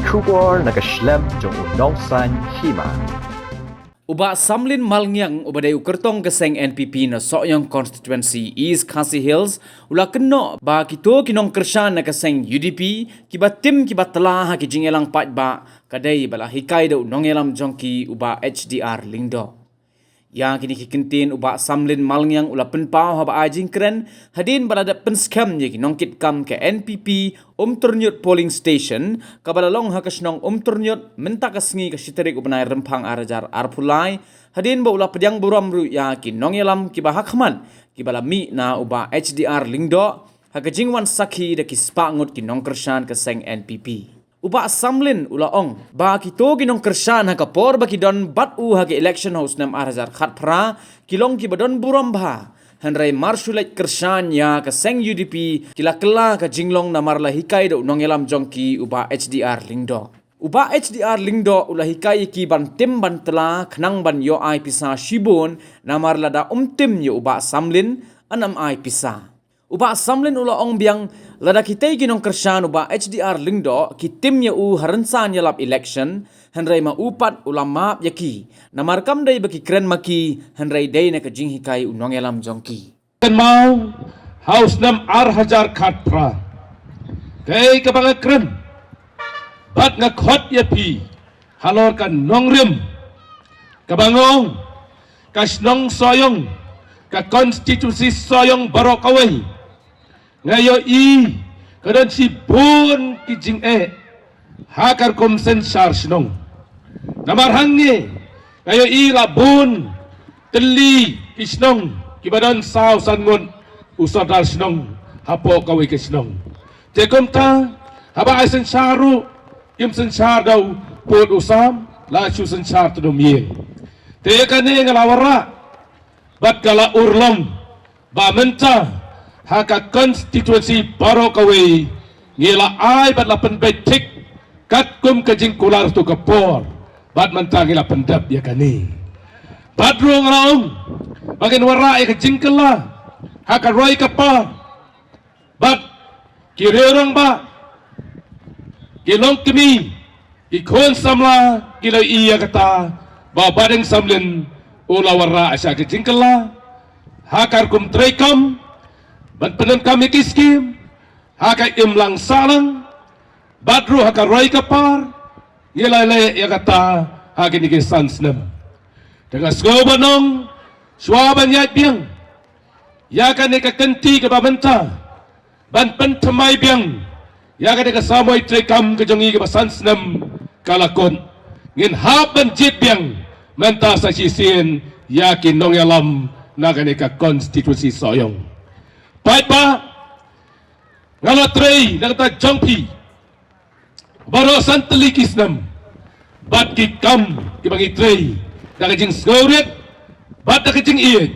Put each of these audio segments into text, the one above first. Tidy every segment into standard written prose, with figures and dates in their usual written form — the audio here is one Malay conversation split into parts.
Kubor nakaslem jong unongsan hima. Uba Samlin Malngyang ubadai ukertong keseng NPP na Soyang constituency East Khasi Hills ula keno ba kito kinong kershan na keseng UDP kiba tim kiba telah ki jingelang pat ba kadai bala hikai do nongelam jongki uba HDR Lingdo. Yang kini kikentin uba Samlin Malngyang ula penpau haba ajing keren hadin balada penskam ye kinong kitkam ke NPP Turnyut polling station kabalalong hakasnong Turnyut mentakasngi ke siterik ubanai rempang arajar arpulai hadin ba ula pedang buramru ya kinong yalam kiba hakman kibala mi na uba HDR Lingdo hakajingwan sakhi de kispangut kinong kershan keseng NPP. Uba Samlin ulaong ba kito ginong kershan hakapor ba kidon batu hagi election house nam arazar khatpra kilong kibadon buramba hanrai marsulat kershan ya keseng UDP kila kela ka jinglong namarla hikai do nongelam jongki uba HDR Lingdo. Uba HDR Lingdo ulah hikai ki ban tim ban tela khnang ban yo ai pisa shibun namarla da tim yo uba Samlin anam ai pisa. Uba Samlin ulaong biang lada kitay ginong kershan uba HDR Lingdo ki tim ya haransan yalap election hanray maupat ulama yaki namarkam day baki kren maki hanray day na kajing hikai unong yalam jongki. Mau house nam hajar khatpra kay kabang kren bat nga khot yapi halor kan nongrim kabangong kasnong soyong ka konstitusi soyong barokaway ngayo kadang si bun kijing hakar komsen sarsinong namarhangi ngayo labun teli kisnong kibadan saw sangon usadal sinong hapo kaway kisnong tekom ta haba ay sensaru kim sensar daw pun usam la su sensar tudumiyeng tekane ngalawara bat kala urlom ba menta haka konstitusi baro kawai ngila ay bat lapan betik kat kum kajing kular tu kapor bat menta ngila pendap ya kani bat rong raung bagin wara ya kajing kala haka roy kapor bat kirerong ba kilong kemi ikon samla kilo iya kata ba badeng samlin ula wara asya kajing kala hakar kum trekam ban penen kami kiskim haka imlang salang badru haka roy kapar ngilale ya kata haka ni kisansnem dengan skobanong swaban yat biang ya kan ni kakenti ke babenta ban pentemai biang ya kan ni kasamoy trekam kejongi ke basansnem kalakon ngin haban jit biang menta sa sisin yakin nong yalam naga konstitusi soyong baik ba ngalatrei nagata jongpi barosan telikis nam bat kikam kibangi trei nagajing skoret bat nagajing iye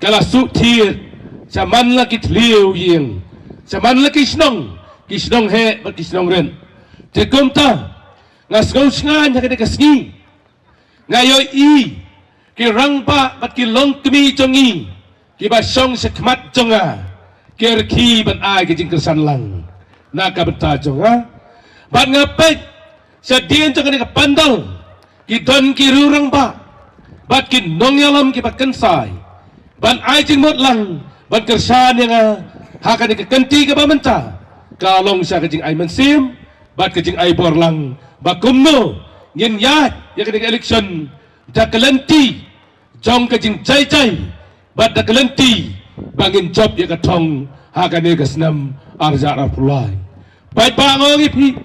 kala sutir saman laki tliu ying saman laki kisnong he bat kisnong ren tekumta ngaskaw sngan nagada kasngi ngayoy kirang pa bat kilong kemi jongi kibasyong sekmat jonga kirki ban ay kajing kersan lang nakabenta jonga bat ngapet sa diyan jonga ni kapandal kidon kirurang ba bat kinong yalam kipakensay ban ay jingmot lang ban kersan yang haka ni kakenti kabamenta kalong siya kajing ay mansim bat kajing ay borlang bakumno ngin yat ya kajing election dakalenti jong kajing chay bat dakalenti bangin job ya katong hakane kasnam arzara pulai baik bangong ipi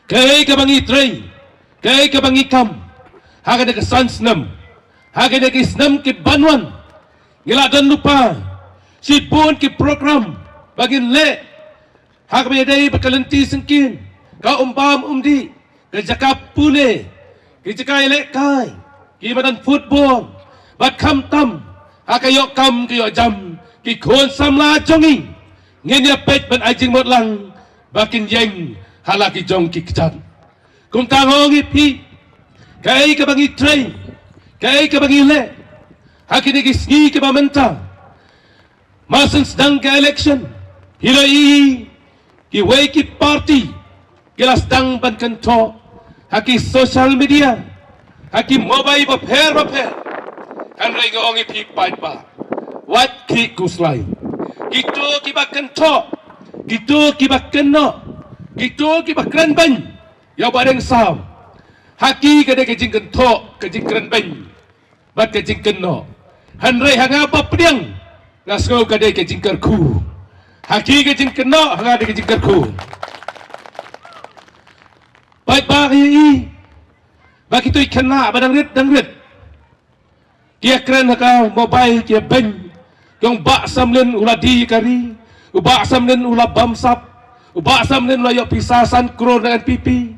kay kabangi trey kay kabangi kam hakane kasansnam hakane kisnam ki banwan ngila dan lupa si bon ki program bagin le hakame dai bakalenti sengkin ka umpam umdi ka jakap pule ki jakai le kai ki badan football bat kam tam hakayok kam kayo jam ki khon samla jongi ngenya pet ban ajing mot lang bakin yeng halaki jong ki kecam kum tangong ipi kay kabangi train kay kabangi le hakini kisngi ke bamenta masen sedang ke election hilai ki way ki party Kilas dang ban kanto haki social media haki mobile baper kan rai ngong ipi pai pa wat ki kuslai gitu kiba kanto gitu kiba kenno gitu kiba kran ban ya bareng sam haki kada kejing kanto kejing kran ban bat kejing kenno han rai hanga pa pdiang ngasgo kada kejing kerku haki kejing kenno hanga de kejing kerku baik bagi bagi tu kena badang rit kia keren haka mobile kia ben yang bak samlen uladi kari ubak samlen ula bamsap ubak samlen ula yok pisasan kron dengan pipi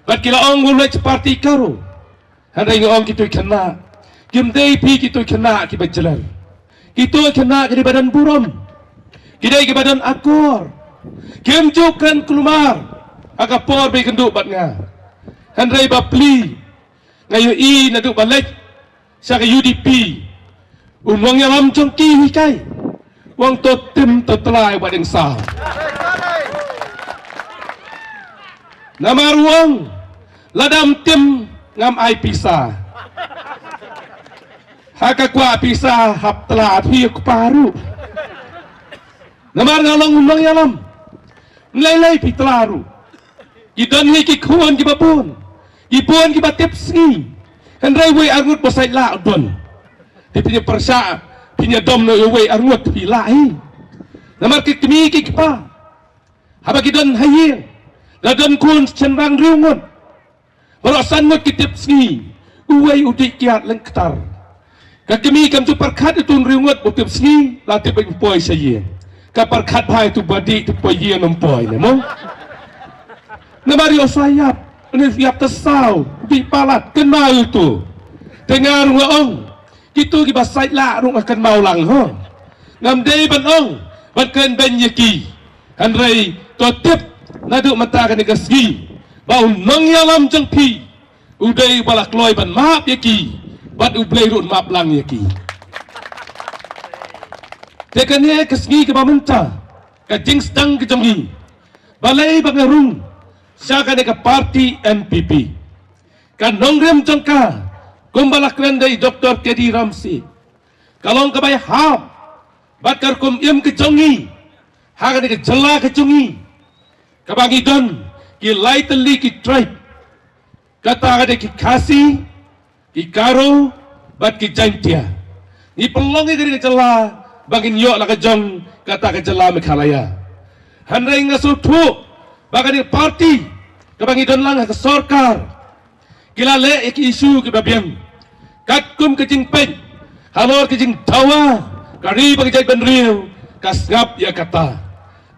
bat kila ong ulai seperti karo handai ngong kitu kena kim dei pi kitu kena ki bajalan kitu kena ki badan buram kidai ki badan akor kim jukran kelumar aga por be kenduk bat nga handai bapli ngayo i naduk balik sa UDP umwang yalam jongki hikai wang to tim to telai badeng sa nama ruang ladam tim ngam ai pisa haka kwa pisa hap telat hi ku paru nama ngalong umwang yalam nilai pitlaru idon hi ki kuan ki babon ipon ki batip sgi handai we angut bosai la don di punya persa punya dom no we angut pi lai namar ki kmi ki pa haba ki don hayin la don kun cenrang riungut borosan mut ki tip sgi we udik kiat lengktar ka kmi kam tu perkat tun riungut botip sgi la tip poi saye ka perkat bai tu badi tu poi ye nom poi ne mo namari osayap ini siap tesau di palat kenal itu dengar ngong gitu ki basai la rung akan mau lang ho ngam dei ban ong ban ken ben yaki handrai to tip nadu mata kan gasgi bau nong yalam jeng pi udai balak loy ban map yaki bat ublei run map lang yaki tekane gasgi ke bamenta ka jing stang ke jongi balai bangarung siaga deka parti NPP kan nongrem jangka kumbalak rendai Dr. Teddy Ramsi kalong kabay hab bakar kum im kejongi haga deka jela kejongi kabangi don ki lightly ki tribe kata ada ki kasi ki karo bat ki jantia ni pelongi dari jela bangin yo la kejong kata kejela mekhalaya handai ngasutu bagani parti kabangi don lang ke sorkar kila le ek isu ke babiang katkum ke jing pen halor ke jing tawa kari bagi jai benriu kasngap ya kata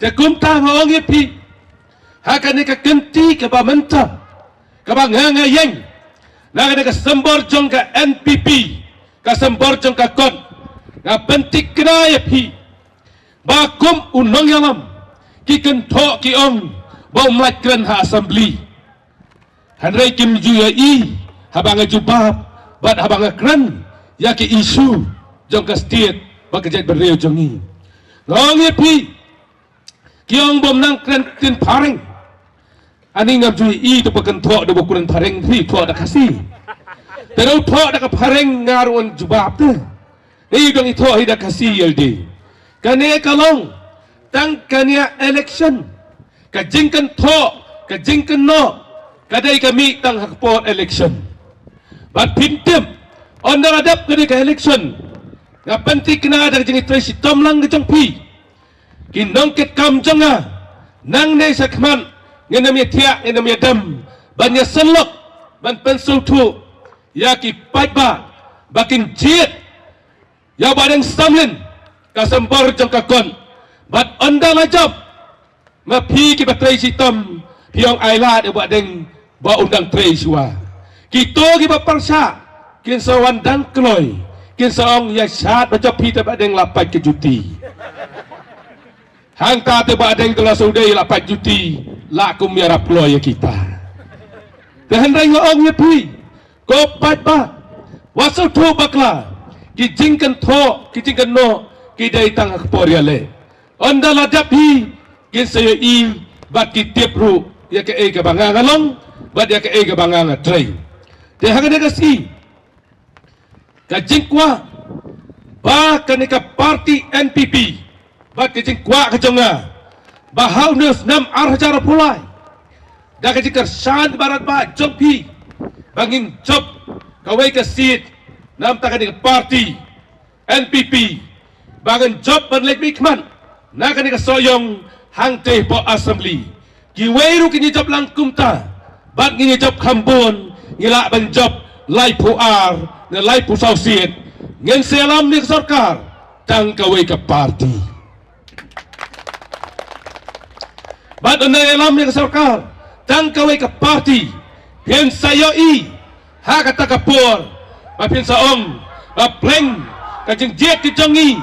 jakum ta ngong ye pi hakane ka kenti ke bamenta ka banganga yeng nagane ka sembor jong ka NPP ka sembor jong ka kon nga pentik kena ye pi bakum unong yalam ki kento ki ong bau melakran ha assembly handai kim juya i habanga jubab bat habanga kran ya ki isu jong ka state bakajat bereu jongi ngong ye pi kiong bom nang kran tin pareng ani ngam juya i to bakan tho do bakuran pareng thi tho da kasi pero tho da ka pareng ngarun jubab te ni dong i tho hi da kasi yeldi kane kalong tang kania election kajingkan tho kajingkan no kadai kami tang hakpot election bat pintem onda adap kadai ka election ngapanti kena ada jingi tresi tomlang ke jongpi kinong ket kam jonga nang nei sakman ngenam ya tia ngenam ya dam banya senlok ban pensul tu ya ki paiba bakin jiet ya badang samlin kasempor jong kakon bat onda lajab ma pi ki batrai sitam piong aila de buat deng ba undang trei suwa kito ki baparsa kin sawan dang kloy kin saong ya syat baca pi te buat deng 8 kejuti hang ta te buat deng telah sudai 8 juti la kum ya raploy kita dan rai ngong ya pi ko pat ba wasu tu bakla ki jingkan tho ki jingkan no ki dai tang akpor ya le onda la dap hi kin saya i bat ki tiap ru ya ke bangang along bat ya ke bangang train de hagane kasi ka jingkwa ba kanika parti NPP bat ke jingkwa ka jonga ba haunus nam arhajar pulai da ka jikar shan barat ba jompi bangin job kawai ka seat nam ta kanika parti NPP bangun job berlek bikman na kanika soyong hang teh po assembly kiweiru kini job langkum ta bat kini job kambon ngila ban job lai puar na lai pu sausiet ngen selam ni sarkar tang kawai ka parti bat na elam ni sarkar tang kawai ka parti hen sayo i ha kata kapur bapin saong bapleng kajeng jet kejongi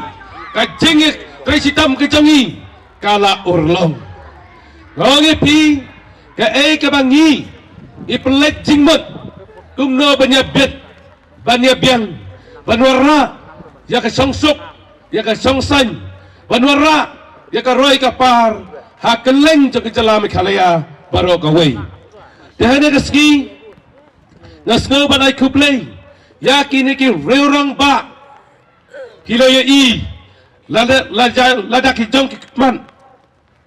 kajeng kresitam kejongi kala urlong ngongi pi ke bangi ipelek jingmut kumno banyabet banyabiang banwara ya ka songsuk ya ka songsan banwara ya ka roy kapar hakeleng jeng kejalami khalaya baro kawai dehane keski nasno banai kuplay ya kini ki reurang ba kiloye i lada ki jong ki man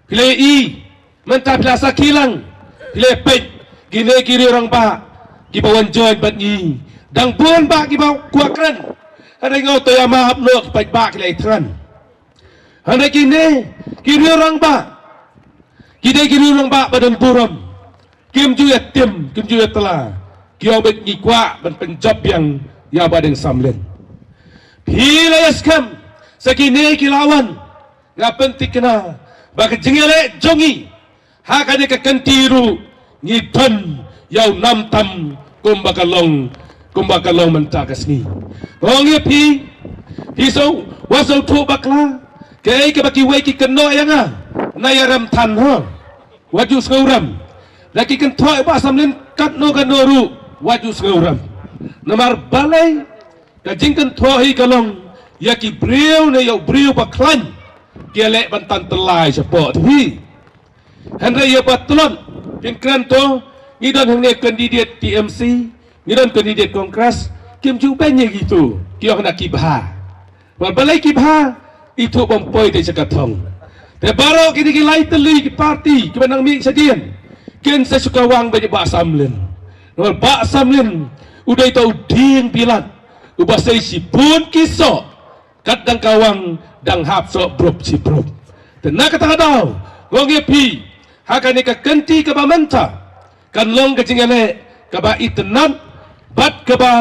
kiloye i mentah pilasa kilang pilih pek gini kiri orang ba kibawan join bat ni dang buan ba kibaw kuakran ada ngau to ya mahap no pek ba kilai tran ada kini kiri orang ba kiri orang ba badan buram kim ju ya tim kim ju ya telah kiau bet ni kwa ban penjob yang ya badan samlen pilih skam sakini kilawan ngapentik kena baka jengele jongi hakane ka kantiru ngidon yaw namtam kumbakalong mentakas ni ngongi pi so waso tu bakla kay ka baki wai ki keno yanga nayaram tan ho waju skauram laki kan thoi ba samlin katno kanoru waju skauram namar balai ka jingkan thoi kalong yaki briu ne yaw briu baklan kialek bantan telai support hi Henry ya patulon pingkran to ngidon hang ne kandidat TMC ngidon kandidat kongres kim ju banyak gitu kiok nak kibha wal balai kibha itu bompoi de sakatong te baro kini ki lai teli ki parti ki banang mi sadian ken sa suka wang banyak ba samlen wal ba samlen udai tau ding pilat ubah sai si pun kiso kat dang kawang dang hap so brop si brop tenak kata daw ngongi pi hakane ka kenti ka bamanta kan long ka jingale ka ba itnam bat ka ba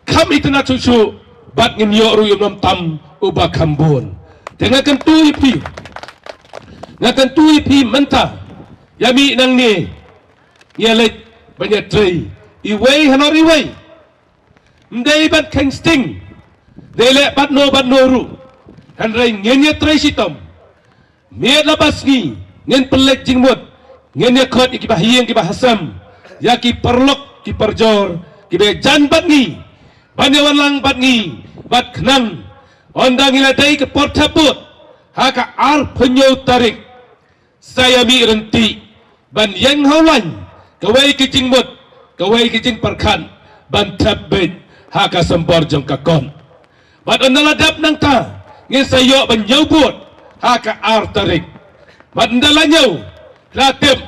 kam itna chuchu bat ngin yo ru yom tam uba kambon dengan kan tui pi ngakan tui pi menta yami nang ni ngele banyak trei iwei hanori wei ndai bat keng sting dele bat no ru han rei ngenya trei sitom me labas ni ngen pelek jingmut ngen ya khot ki bahiyeng ki bahasam ya ki perlok ki perjor ki be jan bat ni banyawan lang bat ni bat khnam ondang iladai ke portabut haka ar penyo tarik saya mi renti ban yang haulan kawai ki jingmut kawai ki jing perkan ban tabet haka sempor jong kakon bat onaladap nang ta ngen sayo ban nyobut haka ar tarik Bandalanyo latip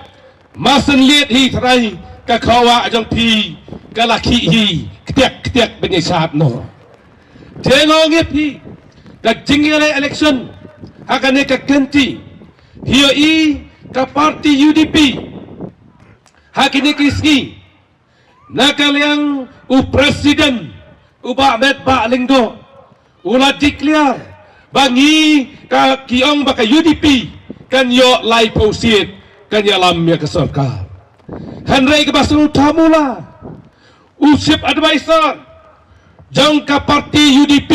masen liat hi terai ka kawa jong pi ka laki hi ketiak benyesat no tengok pi ka jingile election hakane ka ganti hiyo i ka parti UDP hakine kiski nakaliang u presiden u ba met ba linggo ula declare bangi ka kiong ba ka UDP kan yo lai posiet kan yalam ya keserkar Henry ke basru tamula usip advisor jangka parti UDP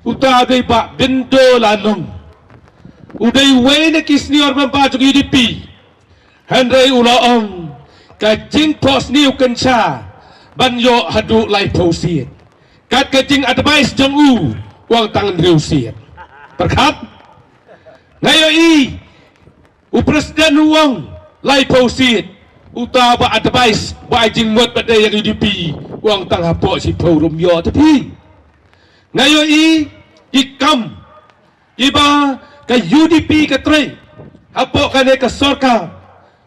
uta de ba bendo lanong udai wene kisnior membaju UDP Henry ulaong kajing pos niu kenca ban yo hadu lai posiet kat kajing advice jang u wang tangan riusiet perkat ngayo i u presiden uang lai proceed uta ba advice ba jing mot ba yang UDP wang tang hapo si forum yo tapi ngayo ikam iba ka UDP ka tre hapo kane ka sorka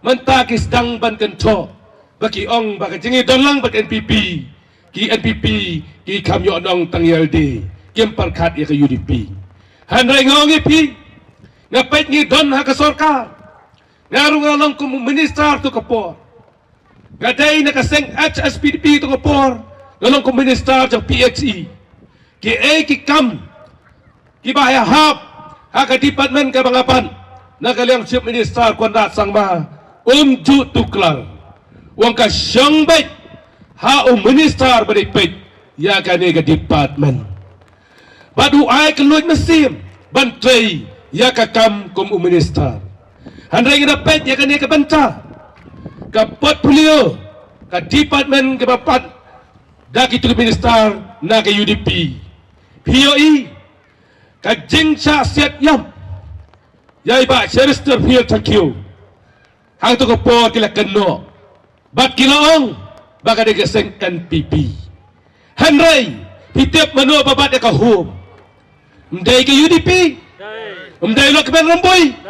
mentakis dang ban kento bagi ong bagi jingi dolang bagi NPP ki NPP ki kam yo nong tang YLD kim perkat ya ka UDP handai ngongi pi ngapet ngi don ha ka sorka ngarung ngalong kum minister tu kapor gadai na kaseng HSPDP tu kapor ngalong kum minister jang PXE ki ki kam ki bahaya hap ha ka department ka bangapan na kaliang chief minister kondat sangma ju tuklar wang ka syang baik ha minister beripet ya ka ne ka department badu ai keluar mesim bantrai ya ka kam kum minister handai kita pet ya kan dia ke banta ke portfolio ke department ke bapat dah itu minister na ke UDP POE ke jingsa siat yam ya iba Chester Field thank you hang tu ke por kila keno bat kila ong baka dia geseng NPP handai hitiap manu babat dia ke home mdai ke UDP mdai lo ke ben ramboy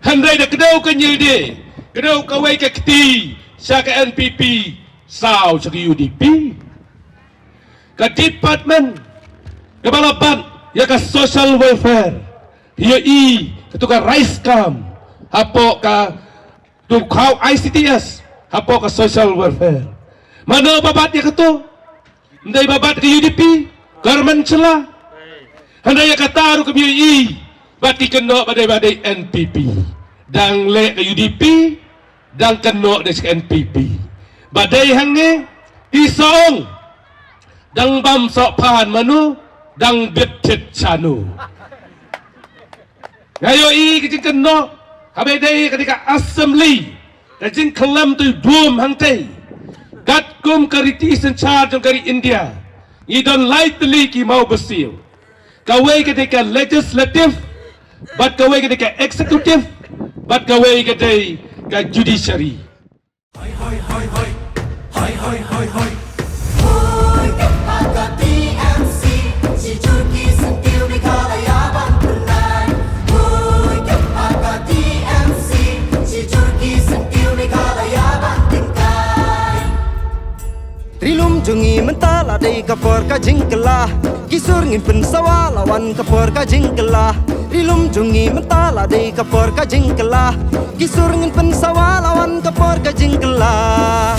handai dah kedau ke nyilde kedau kawai ke keti syaka NPP sao syaka UDP ke department ke balapan ya ke social welfare POE ketua rice cam hapo ka tukau ICTS hapo ka social welfare mana babat ya ketu handai babat ke UDP government celah handai ya kata ke POE bati kena badai-badai NPP dan le ke UDP dan kena dari NPP badai hange isong dan bam sok pan manu dan betet chanu ngayo kecing kena habedai ketika assembly kecing kelam tu dum hangte gat kum karitis in charge dari India idon lightly ki mau besil kawai ketika legislative bat kawai ketika eksekutif bat kawai ketika judiciary Rilum jungi mentala dei kapor ka jingkelah kisur ngin pensawa lawan kapor ka jingkelah rilum jungi mentala dei kapor ka jingkelah kisur ngin pensawa lawan kapor ka jingkelah